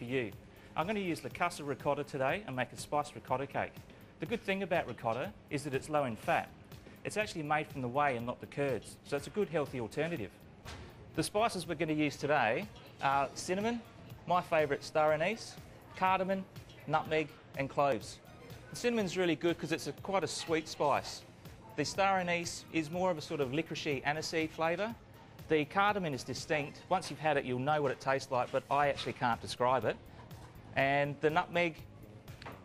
for you. I'm going to use the Casa Ricotta today and make a spiced ricotta cake. The good thing about ricotta is that it's low in fat. It's actually made from the whey and not the curds, so it's a good healthy alternative. The spices we're going to use today are cinnamon, my favourite star anise, cardamom, nutmeg and cloves. The cinnamon's really good because it's quite a sweet spice. The star anise is more of a sort of licoricey aniseed flavour. The cardamom is distinct. Once you've had it, you'll know what it tastes like, but I actually can't describe it. And the nutmeg,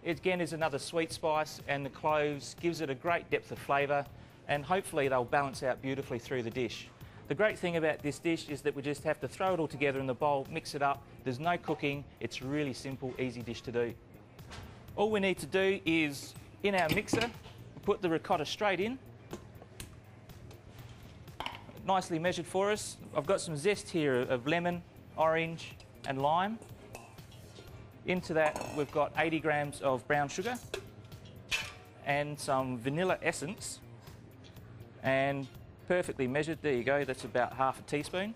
again, is another sweet spice, and the cloves gives it a great depth of flavour, and hopefully they'll balance out beautifully through the dish. The great thing about this dish is that we just have to throw it all together in the bowl, mix it up. There's no cooking. It's a really simple, easy dish to do. All we need to do is, in our mixer, put the ricotta straight in. Nicely measured for us. I've got some zest here of lemon, orange and lime. Into that we've got 80 grams of brown sugar and some vanilla essence, and perfectly measured, there you go, that's about half a teaspoon.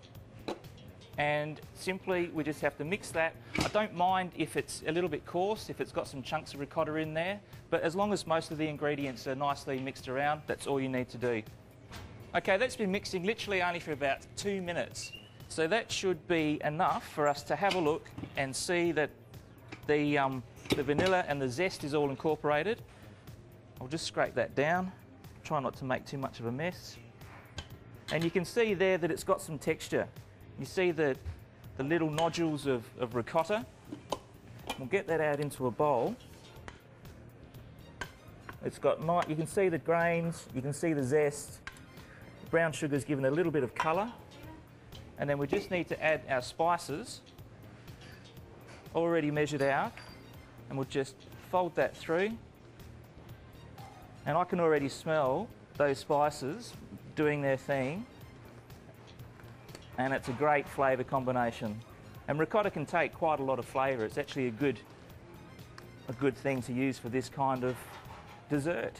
And simply we just have to mix that. I don't mind if it's a little bit coarse, if it's got some chunks of ricotta in there, but as long as most of the ingredients are nicely mixed around, that's all you need to do. Okay, that's been mixing literally only for about 2 minutes. So that should be enough for us to have a look and see that the vanilla and the zest is all incorporated. I'll just scrape that down, try not to make too much of a mess. And you can see there that it's got some texture. You see the little nodules of ricotta. We'll get that out into a bowl. It's got you can see the grains, you can see the zest. The brown sugar's given a little bit of colour. And then we just need to add our spices, already measured out, and we'll just fold that through. And I can already smell those spices doing their thing, and it's a great flavour combination. And ricotta can take quite a lot of flavour. It's actually a good thing to use for this kind of dessert.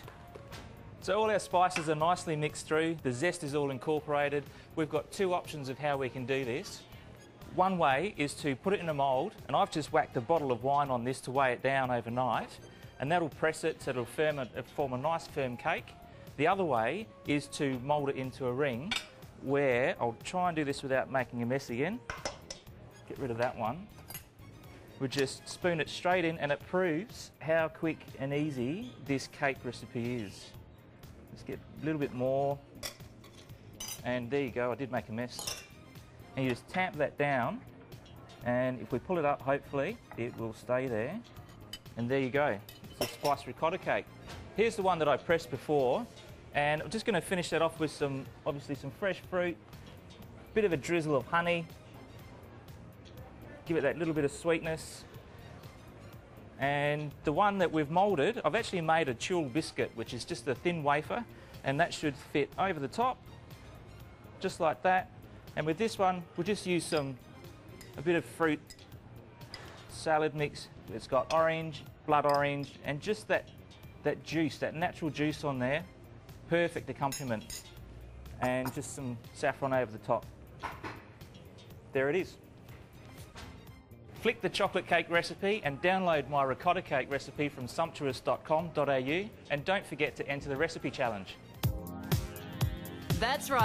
So all our spices are nicely mixed through, the zest is all incorporated. We've got two options of how we can do this. One way is to put it in a mould, and I've just whacked a bottle of wine on this to weigh it down overnight, and that'll press it so it'll form a nice firm cake. The other way is to mould it into a ring, where I'll try and do this without making a mess again. Get rid of that one. We just spoon it straight in, and it proves how quick and easy this cake recipe is. Let's get a little bit more, and there you go, I did make a mess. And you just tamp that down, and if we pull it up, hopefully it will stay there. And there you go, it's a spiced ricotta cake. Here's the one that I pressed before, and I'm just going to finish that off with obviously some fresh fruit, bit of a drizzle of honey, give it that little bit of sweetness. And the one that we've moulded, I've actually made a tulle biscuit, which is just a thin wafer, and that should fit over the top, just like that. And with this one, we'll just use a bit of fruit salad mix. It's got orange, blood orange, and just that juice, that natural juice on there. Perfect accompaniment. And just some saffron over the top. There it is. Flick the chocolate cake recipe and download my ricotta cake recipe from sumptuous.com.au, and don't forget to enter the recipe challenge. That's right.